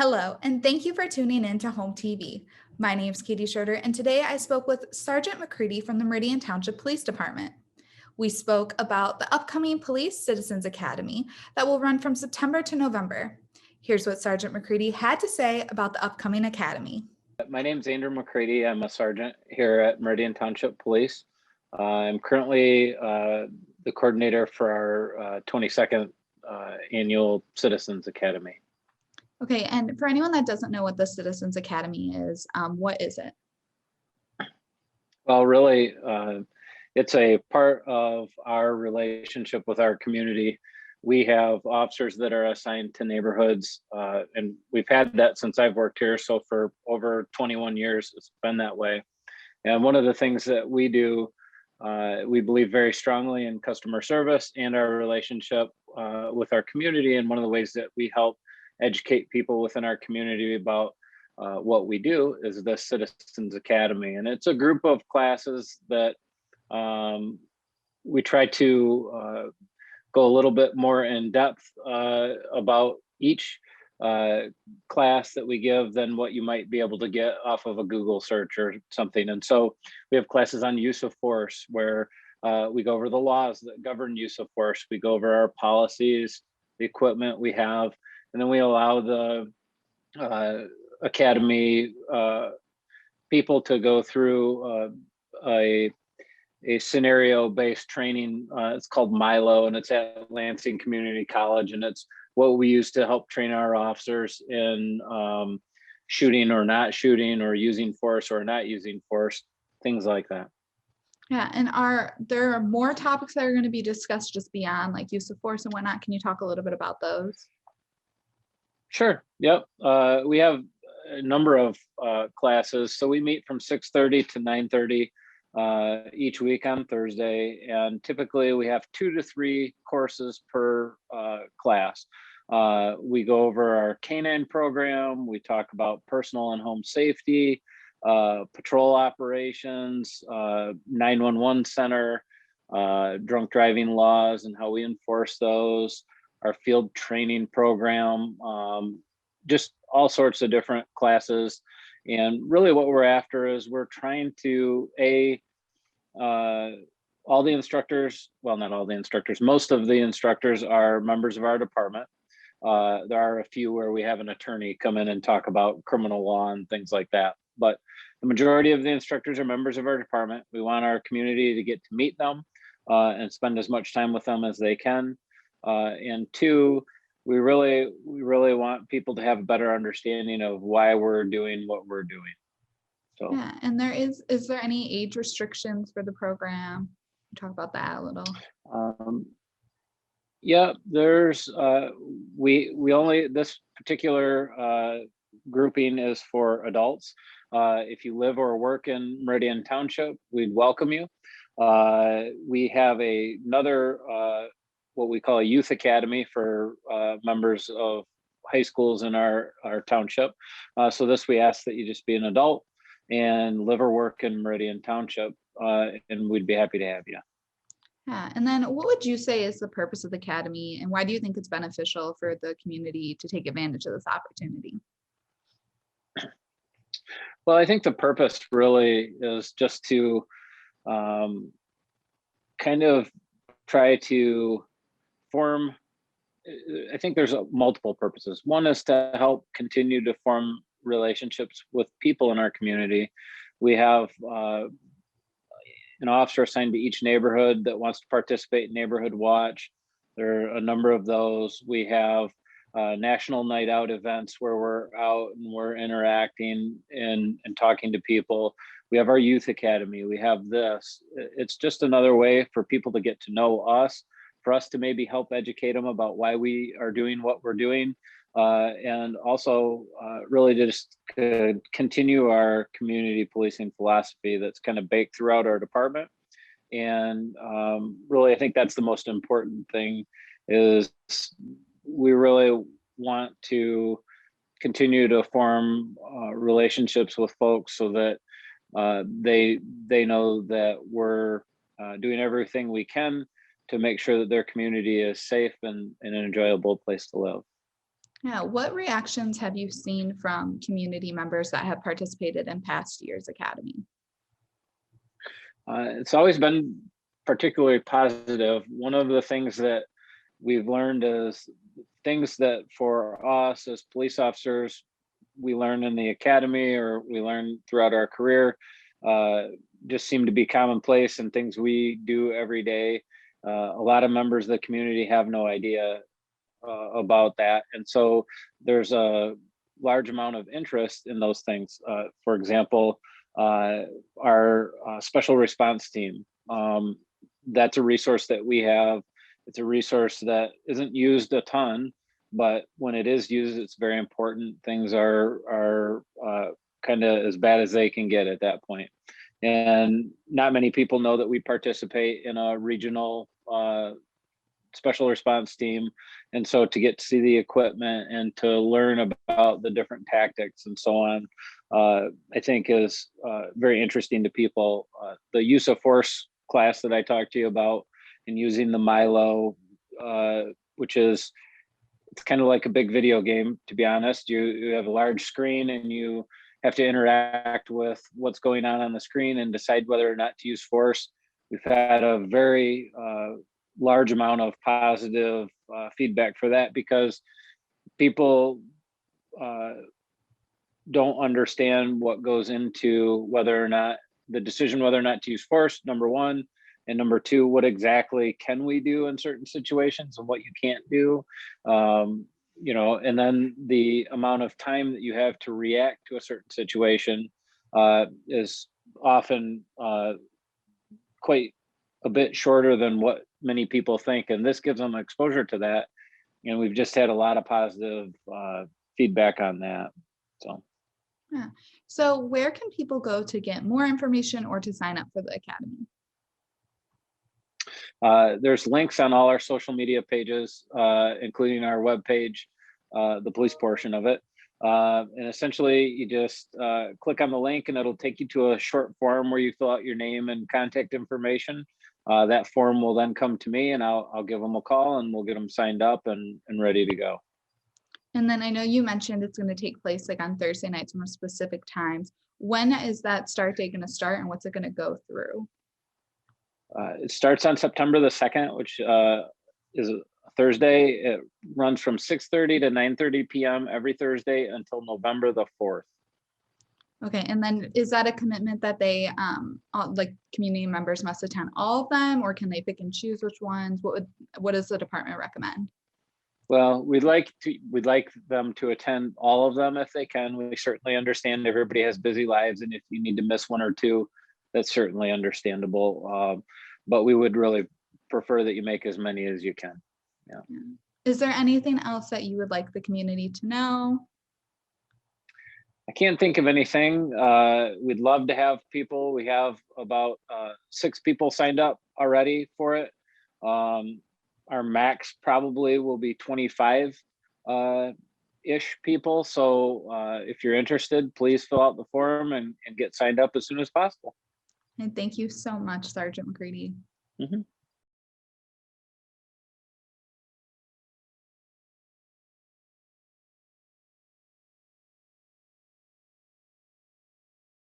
Hello, and thank you for tuning in to Home TV. My name is Katie Schroeder, and today I spoke with Sergeant McCready from the Meridian Township Police Department. We spoke about the upcoming Police Citizens Academy that will run from September to November. Here's what Sergeant McCready had to say about the upcoming academy. My name is Andrew McCready. I'm a sergeant here at Meridian Township Police. I'm currently the coordinator for our 22nd annual Citizens Academy. Okay, and for anyone that doesn't know what the Citizens Academy is, what is it? Well, really, it's a part of our relationship with our community. We have officers that are assigned to neighborhoods, and we've had that since I've worked here. So for over 21 years, it's been that way. And one of the things that we do, we believe very strongly in customer service and our relationship with our community. And one of the ways that we help educate people within our community about what we do is the Citizens Academy. And it's a group of classes that we try to go a little bit more in depth about each class that we give than what you might be able to get off of a Google search or something. And so we have classes on use of force where we go over the laws that govern use of force. We go over our policies, the equipment we have, and then we allow the academy people to go through a scenario-based training. It's called Milo, and it's at Lansing Community College, and it's what we use to help train our officers in shooting or not shooting, or using force or not using force, things like that. Yeah, and there are more topics that are going to be discussed just beyond like use of force and whatnot. Can you talk a little bit about those? Sure. Yep. We have a number of classes. So we meet from 6:30 to 9:30 each week on Thursday. And typically we have 2 to 3 courses per class. We go over our canine program. We talk about personal and home safety, patrol operations, 911 center, drunk driving laws and how we enforce those, our field training program, just all sorts of different classes. And really what we're after is we're trying to, all the instructors, well, not all the instructors, most of the instructors are members of our department. There are a few where we have an attorney come in and talk about criminal law and things like that. But the majority of the instructors are members of our department. We want our community to get to meet them and spend as much time with them as they can. And two, we really want people to have a better understanding of why we're doing what we're doing. So yeah, and is there any age restrictions for the program? Talk about that a little. Yeah, there's we only, this particular grouping is for adults. If you live or work in Meridian Township, we'd welcome you. We have another what we call a youth academy for members of high schools in our township. So this, we ask that you just be an adult and live or work in Meridian Township, and we'd be happy to have you. Yeah, and then what would you say is the purpose of the academy, and why do you think it's beneficial for the community to take advantage of this opportunity? Well, I think the purpose really is just to kind of try to form, I think there's multiple purposes. One is to help continue to form relationships with people in our community. We have an officer assigned to each neighborhood that wants to participate in Neighborhood Watch. There are a number of those. We have national night out events where we're out and we're interacting and talking to people. We have our youth academy. We have this. It's just another way for people to get to know us, for us to maybe help educate them about why we are doing what we're doing, and also really just continue our community policing philosophy that's kind of baked throughout our department. And really, I think that's the most important thing, is we really want to continue to form relationships with folks so that they know that we're doing everything we can to make sure that their community is safe and an enjoyable place to live. Yeah, what reactions have you seen from community members that have participated in past year's academy? It's always been particularly positive. One of the things that we've learned is things that for us as police officers, we learn in the academy or we learn throughout our career, uh, just seem to be commonplace and things we do every day. A lot of members of the community have no idea about that. And so there's a large amount of interest in those things. For example, our special response team, that's a resource that we have. It's a resource that isn't used a ton, but when it is used, it's very important. Things are kind of as bad as they can get at that point. And not many people know that we participate in a regional special response team. And so to get to see the equipment and to learn about the different tactics and so on, I think is very interesting to people. The use of force class that I talked to you about and using the Milo, which is, it's kind of like a big video game, to be honest. You have a large screen and you have to interact with what's going on the screen and decide whether or not to use force. We've had a very large amount of positive feedback for that because people don't understand what goes into whether or not the decision whether or not to use force, number one, and number two, what exactly can we do in certain situations and what you can't do. And then the amount of time that you have to react to a certain situation is often quite a bit shorter than what many people think. And this gives them exposure to that. And we've just had a lot of positive feedback on that. So. Yeah. So where can people go to get more information or to sign up for the academy? There's links on all our social media pages, including our webpage, the police portion of it. And essentially you just click on the link and it'll take you to a short form where you fill out your name and contact information. That form will then come to me and I'll give them a call and we'll get them signed up and ready to go. And then I know you mentioned it's going to take place like on Thursday nights from specific times. When is that start date going to start and what's it going to go through? It starts on September the 2nd, which is a Thursday. It runs from 6:30 to 9:30 p.m. every Thursday until November the 4th. Okay, and then is that a commitment that they like community members must attend all of them, or can they pick and choose which ones? What does the department recommend? Well, we'd like them to attend all of them if they can. We certainly understand everybody has busy lives, and if you need to miss one or two, that's certainly understandable. But we would really prefer that you make as many as you can. Yeah. Is there anything else that you would like the community to know? I can't think of anything. We'd love to have people. We have about 6 people signed up already for it. Our max probably will be 25 ish people. So if you're interested, please fill out the form and get signed up as soon as possible. And thank you so much, Sergeant McCready. Mm-hmm.